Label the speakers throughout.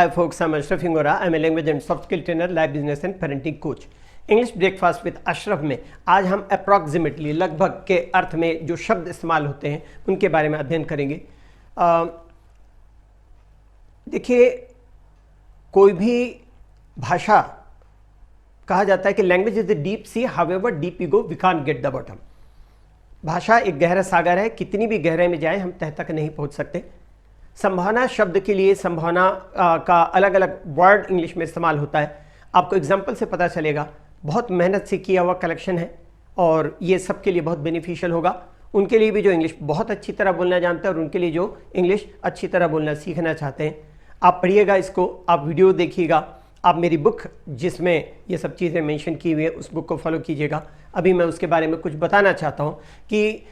Speaker 1: Hi folks, I'm Ashraf Hingora. I'm a language and soft skill trainer, life business and parenting coach. English breakfast with Ashraf में आज हम approximately लगभग के अर्थ में जो शब्द इस्तेमाल होते हैं उनके बारे में अध्ययन करेंगे। देखिए, कोई भी भाषा कहा जाता है कि language is the deep sea, however deep you go we can't get the bottom. भाषा एक गहरा सागर है, कितनी भी गहराई में जाए हम तह तक नहीं पहुंच सकते। संभावना शब्द के लिए संभावना का अलग अलग वर्ड इंग्लिश में इस्तेमाल होता है। आपको एग्जाम्पल से पता चलेगा। बहुत मेहनत से किया हुआ कलेक्शन है और ये सबके लिए बहुत बेनिफिशियल होगा। उनके लिए भी जो इंग्लिश बहुत अच्छी तरह बोलना जानते हैं और उनके लिए जो इंग्लिश अच्छी तरह बोलना सीखना चाहते हैं। आप पढ़िएगा इसको, आप वीडियो देखिएगा, आप मेरी बुक जिसमें ये सब चीज़ें मेंशन की हुई है उस बुक को फॉलो कीजिएगा। अभी मैं उसके बारे में कुछ बताना चाहता हूँ कि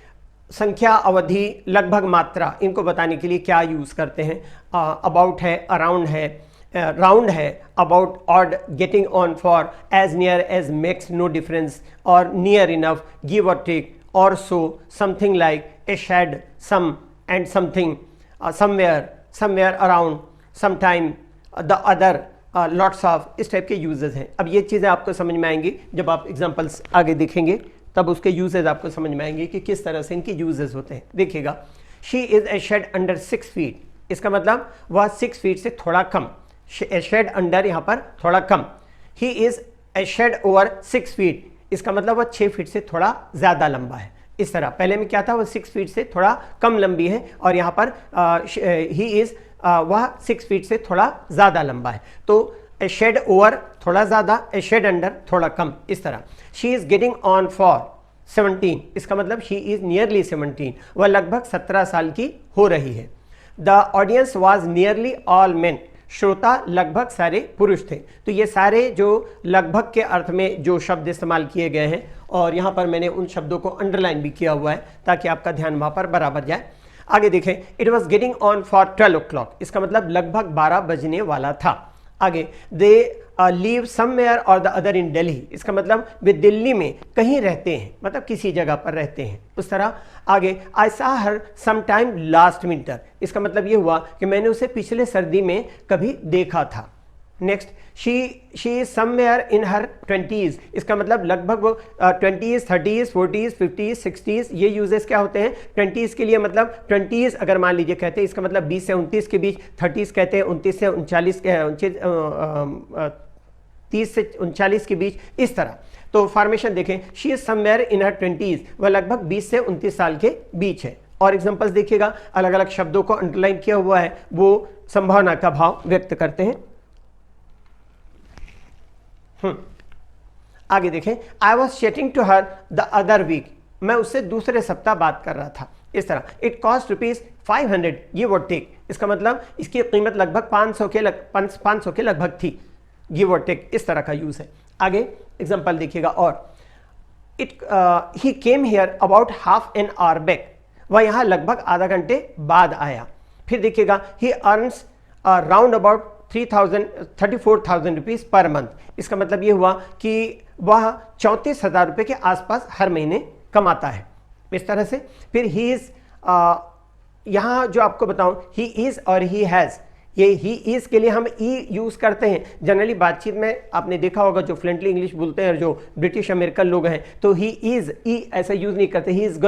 Speaker 1: संख्या, अवधि, लगभग, मात्रा, इनको बताने के लिए क्या यूज़ करते हैं। अबाउट है, अराउंड है, राउंड है, about, odd, getting on, for, age near as, makes no difference or near enough, give or take, or so, something like, a shade, some and something, somewhere, somewhere around, sometime, the other, lots of, इस type के uses हैं। अब ये चीज़ें आपको समझ में आएंगी जब आप एग्जाम्पल्स आगे देखेंगे, तब उसके यूजेस आपको समझ में आएंगे कि किस तरह से इनके यूजेस होते हैं। देखिएगा, she is a shade under 6 feet, इसका मतलब वह 6 फीट से थोड़ा कम। ए शेड अंडर यहाँ पर थोड़ा कम। He is a shade over 6 feet, इसका मतलब वह 6 फीट से थोड़ा ज़्यादा लंबा है। इस तरह पहले में क्या था, वह 6 फीट से थोड़ा कम लंबी है और यहाँ पर ही इज़ वह 6 फीट से थोड़ा ज़्यादा लंबा है। तो ए शेड ओवर थोड़ा ज़्यादा, ए शेड अंडर थोड़ा कम, इस तरह। She is getting on for 17, इसका मतलब शी इज़ नियरली 17, वह लगभग 17 साल की हो रही है। The audience was nearly all main, श्रोता लगभग सारे पुरुष थे। तो ये सारे जो लगभग के अर्थ में जो शब्द इस्तेमाल किए गए हैं और यहाँ पर मैंने उन शब्दों को अंडरलाइन भी किया हुआ है ताकि आपका ध्यान वहाँ पर बराबर जाए। आगे देखें, it was getting on for 12 o'clock, इसका मतलब लगभग 12 बजने वाला था। आगे, दे लीव समवेयर और द अदर इन दिल्ली, इसका मतलब वे दिल्ली में कहीं रहते हैं, मतलब किसी जगह पर रहते हैं, उस तरह। आगे, आई सा हर सम टाइम लास्ट विंटर, इसका मतलब ये हुआ कि मैंने उसे पिछले सर्दी में कभी देखा था। Next, she is somewhere in her 20s, इसका मतलब लगभग वो 20s, 30s, 40s, 50s, 60s, ये यूजेस क्या होते हैं 20s के लिए। मतलब 20s अगर मान लीजिए कहते हैं, इसका मतलब 20 से 29 के बीच, 30s कहते हैं 29 से 39, 30 से 39 के बीच, इस तरह। तो फॉर्मेशन देखें, she is somewhere in her 20s, वह लगभग 20 से 29 साल के बीच है। और एग्जाम्पल्स देखिएगा, अलग अलग शब्दों को अंडरलाइन किया हुआ है, वो संभावना का भाव व्यक्त करते हैं। आगे देखें, I was chatting to her the other week, मैं उससे दूसरे सप्ताह बात कर रहा था, इस तरह। It cost ₹500, give or take, इसका मतलब इसकी कीमत लगभग 500 के लगभग थी, गिव और टेक, इस तरह का यूज है। आगे एग्जांपल देखिएगा, और he came here about half an hour back, वह यहाँ लगभग आधा घंटे बाद आया। फिर देखिएगा, he earns round about 34,000 rupees per month, इसका मतलब ये हुआ कि वह 34,000 रुपये के आसपास हर महीने कमाता है, इस तरह से। फिर ही इज़, यहाँ जो आपको बताऊं, ही इज़ और ही हैज़, ये ही इज़ के लिए हम ई यूज़ करते हैं जनरली बातचीत में। आपने देखा होगा जो फ्लुएंटली इंग्लिश बोलते हैं, जो ब्रिटिश अमेरिकन लोग हैं, तो ही इज़, ई ऐसा यूज़ नहीं करते। ही इज़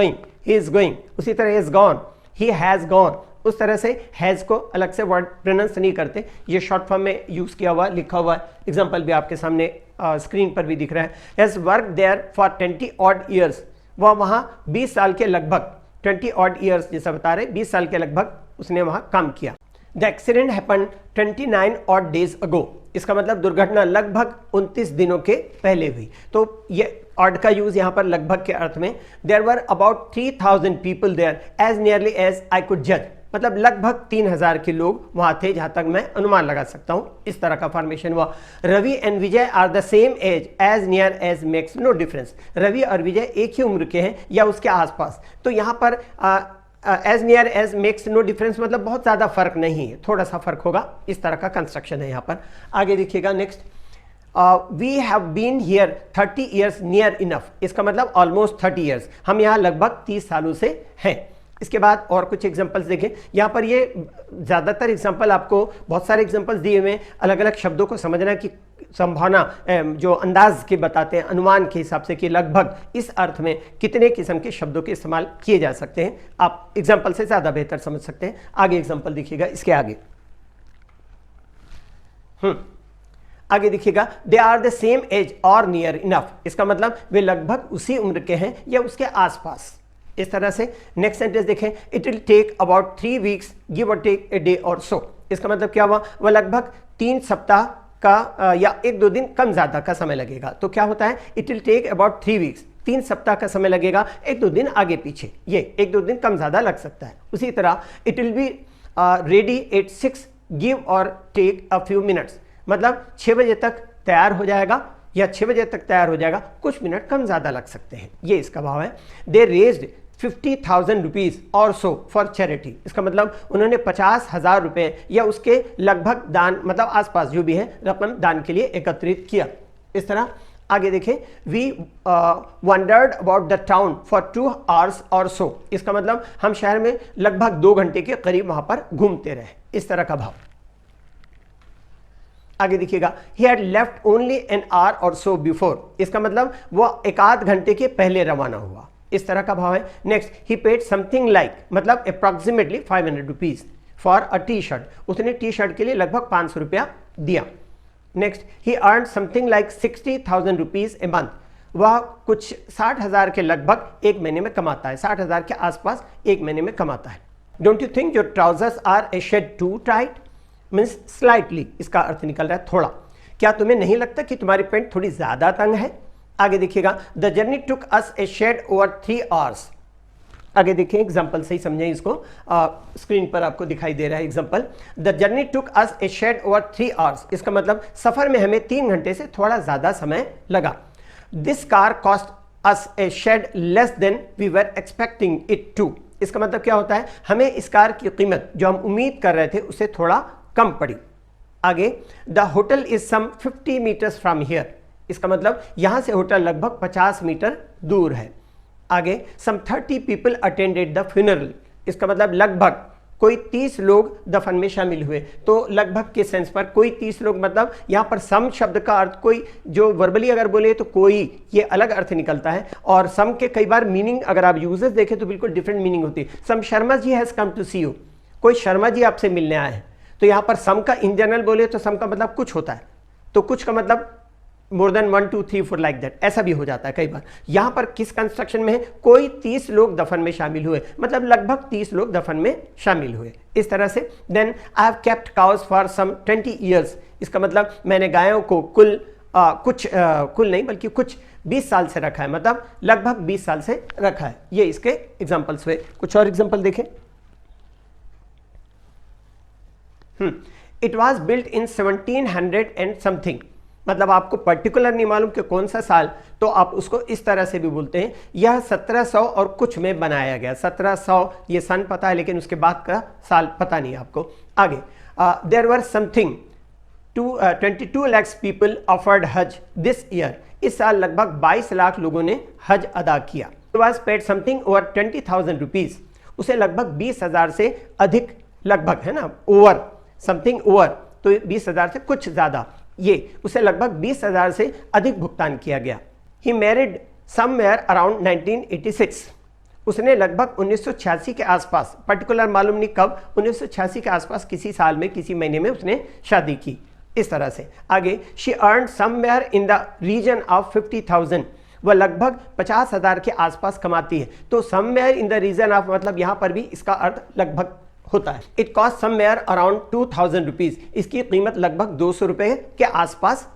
Speaker 1: गोइंग, उसी तरह is gone, he has gone, उस तरह से हैज़ को अलग से वर्ड प्रोनाउंस नहीं करते, ये शॉर्ट फॉर्म में यूज़ किया हुआ लिखा हुआ है। एग्जांपल भी आपके सामने स्क्रीन पर भी दिख रहा है। Has work there for 20 odd years, वह वहाँ 20 साल के लगभग, 20 odd years जैसा बता रहे, 20 साल के लगभग उसने वहाँ काम किया। The accident happen 29 odd days ago, इसका मतलब दुर्घटना लगभग 29 दिनों के पहले हुई। तो ये ऑड का यूज यहाँ पर लगभग के अर्थ में। There were about 3,000 people there as nearly as I could जज, मतलब लगभग 3,000 के लोग वहां थे जहां तक मैं अनुमान लगा सकता हूं, इस तरह का फॉर्मेशन हुआ। Ravi and Vijay are the same age as near as makes no difference, Ravi और विजय एक ही उम्र के हैं या उसके आसपास। तो यहाँ पर as near as makes no difference मतलब बहुत ज़्यादा फर्क नहीं है, थोड़ा सा फर्क होगा, इस तरह का कंस्ट्रक्शन है यहाँ पर। आगे देखिएगा, next, we have been here 30 years near enough, इसका मतलब ऑलमोस्ट 30 years, हम यहाँ लगभग 30 सालों से हैं। इसके बाद और कुछ एग्जांपल्स देखें। यहाँ पर ये ज़्यादातर एग्जांपल आपको बहुत सारे एग्जांपल्स दिए हुए हैं, अलग अलग शब्दों को समझना की संभावना जो अंदाज के बताते हैं अनुमान के हिसाब से कि लगभग इस अर्थ में कितने किस्म के शब्दों के इस्तेमाल किए जा सकते हैं, आप एग्जांपल से ज़्यादा बेहतर समझ सकते हैं। आगे एग्जांपल देखिएगा, इसके आगे आगे देखिएगा, they are the same age और नियर इनफ, इसका मतलब वे लगभग उसी उम्र के हैं या उसके आसपास, इस तरह से। नेक्स्ट सेंटेंस देखें, it will take about 3 weeks give or take a day or so, इसका मतलब क्या हुआ, वह लगभग 3 सप्ताह का या 1-2 दिन कम ज़्यादा का समय लगेगा। तो क्या होता है, it will take about 3 weeks, 3 सप्ताह का समय लगेगा, 1-2 दिन आगे पीछे, ये 1-2 दिन कम ज़्यादा लग सकता है। उसी तरह it will be ready eight 6 give or take a few minutes, मतलब 6 बजे तक तैयार हो जाएगा या 6 बजे तक तैयार हो जाएगा, कुछ मिनट कम ज़्यादा लग सकते हैं, ये इसका भाव है। दे रेज्ड 50,000 रुपीज़ और सो फॉर चैरिटी, इसका मतलब उन्होंने 50,000 रुपये या उसके लगभग दान, मतलब आसपास जो भी है रकम दान के लिए एकत्रित किया, इस तरह। आगे देखें, we wandered about the town for 2 hours और सो, इसका मतलब हम शहर में लगभग 2 घंटे के करीब वहां पर घूमते रहे, इस तरह का भाव। आगे देखिएगा, he had left only an hour or so before, इसका मतलब वो 1-8 घंटे के पहले रवाना हुआ, इस तरह का भाव है। Next, he paid something like, मतलब approximately 500 rupees for a t-shirt, उसने टी शर्ट के लिए लगभग 500 रुपया दिया। Next, he earned something like 60,000 rupees a month, वह कुछ 60,000 के लगभग एक महीने में कमाता है, 60,000 के आसपास एक महीने में कमाता है। Don't you think your trousers are a shade too tight, means slightly, इसका अर्थ निकल रहा है थोड़ा, क्या तुम्हें नहीं लगता कि तुम्हारी पैंट थोड़ी ज्यादा तंग है। आगे देखिएगा, the journey took us a shade over 3 hours, आगे देखिए एग्जाम्पल से ही समझें इसको, स्क्रीन पर आपको दिखाई दे रहा है example, the journey took us a shade over 3 hours, इसका मतलब सफर में हमें 3 घंटे से थोड़ा ज्यादा समय लगा। This car cost us a shade less than we were expecting it to, इसका मतलब क्या होता है, हमें इस कार की कीमत जो हम उम्मीद कर रहे थे उससे थोड़ा कम पड़ी। आगे, the hotel is some 50 metres from here, इसका मतलब यहां से होटल लगभग 50 मीटर दूर है। आगे, सम 30 पीपल अटेंडेड द फ्यूनरल, इसका मतलब लगभग कोई 30 लोग दफन में शामिल हुए। तो लगभग के सेंस पर कोई 30 लोग, मतलब यहां पर सम शब्द का अर्थ कोई जो वर्बली अगर बोले तो कोई, ये अलग अर्थ निकलता है, और सम के कई बार मीनिंग अगर आप यूजेस देखें तो बिल्कुल डिफरेंट मीनिंग होती है। Some Sharma ji has come to see you, कोई शर्मा जी आपसे मिलने आए हैं, तो यहां पर सम का इन जनरल बोले तो सम का मतलब कुछ होता है, तो कुछ का मतलब मोर देन 1 2 3 4 लाइक दैट, ऐसा भी हो जाता है कई बार। यहां पर किस कंस्ट्रक्शन में है, कोई 30 लोग दफन में शामिल हुए, मतलब लगभग 30 लोग दफन में शामिल हुए, इस तरह से। Then I have kept cows for some 20 years, इसका मतलब मैंने गायों को कुल कुल नहीं बल्कि कुछ 20 साल से रखा है, मतलब लगभग 20 साल से रखा है। ये इसके एग्जाम्पल्स हुए। कुछ और एग्जाम्पल देखें। It was built in 1700 and something, मतलब आपको पर्टिकुलर नहीं मालूम कि कौन सा साल, तो आप उसको इस तरह से भी बोलते हैं, यह 1700 और कुछ में बनाया गया। 1700 ये सन पता है, लेकिन उसके बाद का साल पता नहीं आपको। आगे, there were something 22 lakhs people offered hajj this year, इस साल लगभग 22 लाख लोगों ने हज अदा किया। It was paid something over 20,000 rupees, उसे लगभग 20,000 से अधिक, लगभग है ना, ओवर समथिंग ओवर, तो 20,000 से कुछ ज्यादा, ये उसे लगभग 20,000 से अधिक भुगतान किया गया। ही मैरिड समवेयर अराउंड 1986, उसने लगभग 1986 के आसपास, पर्टिकुलर मालूम नहीं कब, 1986 के आसपास किसी साल में किसी महीने में उसने शादी की, इस तरह से। आगे, she earned somewhere in the region of 50,000, वह लगभग 50,000 के आसपास कमाती है। तो somewhere in the region of, मतलब यहां पर भी इसका अर्थ लगभग होता है। It cost somewhere around 2,000 rupees, इसकी कीमत लगभग 200 रुपए के आसपास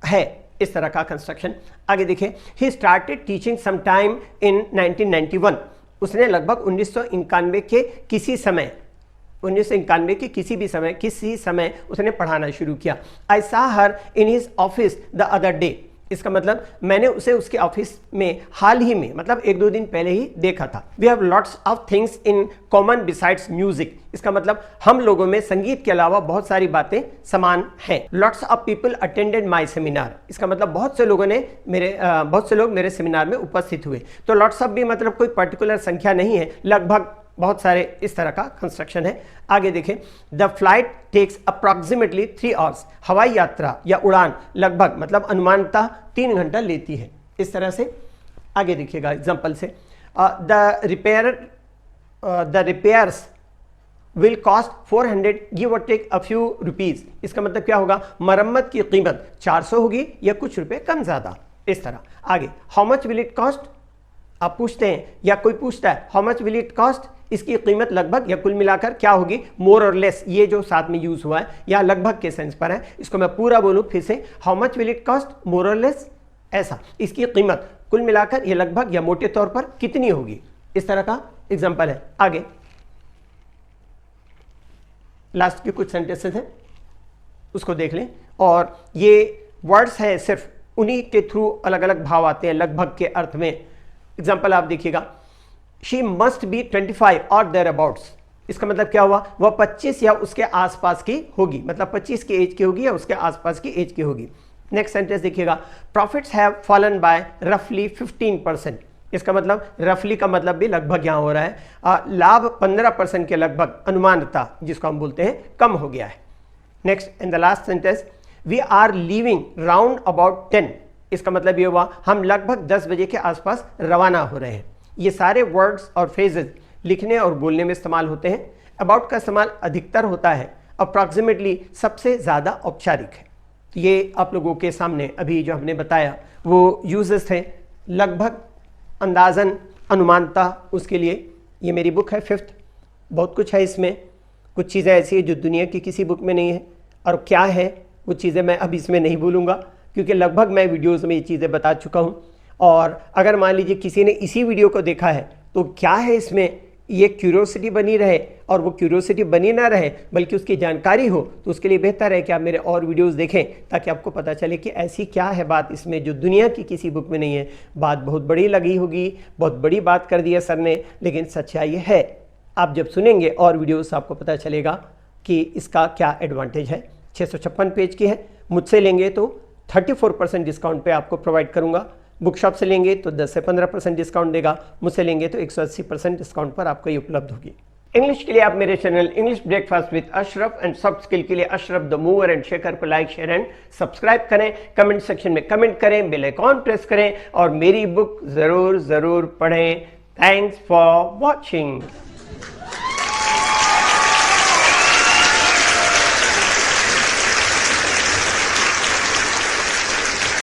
Speaker 1: है, इस तरह का कंस्ट्रक्शन। आगे देखिए, he started teaching some time in 1991, उसने लगभग 1991 के किसी समय, 1991 के किसी समय उसने पढ़ाना शुरू किया। I saw her in his office the other day, इसका मतलब मैंने उसे उसके ऑफिस में हाल ही में मतलब 1-2 दिन पहले ही देखा था। We have lots of things in common besides music, इसका मतलब हम लोगों में संगीत के अलावा बहुत सारी बातें समान हैं। Lots of people attended my seminar, इसका मतलब बहुत से लोग मेरे सेमिनार में उपस्थित हुए। तो लॉट्स ऑफ भी मतलब कोई पर्टिकुलर संख्या नहीं है, लगभग बहुत सारे इस तरह का कंस्ट्रक्शन है। आगे देखें, the flight takes approximately 3 hours, हवाई यात्रा या उड़ान लगभग मतलब अनुमानतः 3 घंटा लेती है। इस तरह से आगे देखिएगा एग्जांपल से, the repairs will cost 400 give or take a few rupees, इसका मतलब क्या होगा, मरम्मत की कीमत 400 होगी या कुछ रुपए कम ज्यादा। इस तरह आगे, how much will it cost, आप पूछते हैं या कोई पूछता है how much will it cost, इसकी कीमत लगभग या कुल मिलाकर क्या होगी, मोर और लेस, ये जो साथ में यूज हुआ है या लगभग के सेंस पर है। इसको मैं पूरा बोलूं फिर से, how much will it cost, more or less, ऐसा इसकी कीमत कुल मिलाकर ये लगभग या मोटे तौर पर कितनी होगी, इस तरह का एग्जांपल है। आगे लास्ट के कुछ सेंटेंसेस हैं उसको देख लें, और ये वर्ड्स हैं सिर्फ उन्हीं के थ्रू अलग अलग भाव आते हैं लगभग के अर्थ में। एग्जाम्पल आप देखिएगा, शी मस्ट बी 25 और देयर अबाउट्स, इसका मतलब क्या हुआ, वह 25 या उसके आसपास की होगी, मतलब 25 की एज की होगी या उसके आसपास की एज की होगी। नेक्स्ट सेंटेंस देखिएगा, प्रॉफिट्स हैव फॉलन बाय रफली 15%, इसका मतलब रफली का मतलब भी लगभग यहां हो रहा है, लाभ 15% के लगभग अनुमानता जिसको हम बोलते हैं कम हो गया है। Next and the last sentence, we are leaving round about 10, इसका मतलब ये हुआ हम लगभग 10 बजे के आसपास रवाना हो रहे हैं। ये सारे वर्ड्स और फ्रेजेस लिखने और बोलने में इस्तेमाल होते हैं। अबाउट का इस्तेमाल अधिकतर होता है, अप्रॉक्सिमेटली सबसे ज़्यादा औपचारिक है। ये आप लोगों के सामने अभी जो हमने बताया वो यूजेस थे, लगभग, अंदाजन, अनुमानता, उसके लिए ये मेरी बुक है 5th, बहुत कुछ है इसमें, कुछ चीज़ें ऐसी है जो दुनिया की किसी बुक में नहीं है, और क्या है वो चीज़ें मैं अभी इसमें नहीं बोलूँगा क्योंकि लगभग मैं वीडियोज़ में ये चीज़ें बता चुका हूँ। और अगर मान लीजिए किसी ने इसी वीडियो को देखा है तो क्या है इसमें, ये क्यूरियोसिटी बनी रहे, और वो क्यूरियोसिटी बनी ना रहे बल्कि उसकी जानकारी हो, तो उसके लिए बेहतर है कि आप मेरे और वीडियोस देखें ताकि आपको पता चले कि ऐसी क्या है बात इसमें जो दुनिया की किसी बुक में नहीं है। बात बहुत बड़ी लगी होगी, बहुत बड़ी बात कर दी है सर ने, लेकिन सच्चाई है। आप जब सुनेंगे और वीडियोस आपको पता चलेगा कि इसका क्या एडवांटेज है। 656 पेज की है, मुझसे लेंगे तो 34% डिस्काउंट पे आपको प्रोवाइड करूंगा, बुक शॉप से लेंगे तो 10 से 15% डिस्काउंट देगा, मुझसे लेंगे तो 180% डिस्काउंट पर आपको ये उपलब्ध होगी। इंग्लिश के लिए आप मेरे channel English breakfast with Ashraf and soft skill के लिए Ashraf the mover and shaker को लाइक, शेयर एंड सब्सक्राइब करें, कमेंट सेक्शन में कमेंट करें, बेल आइकॉन प्रेस करें और मेरी बुक जरूर पढ़ें। Thanks for watching.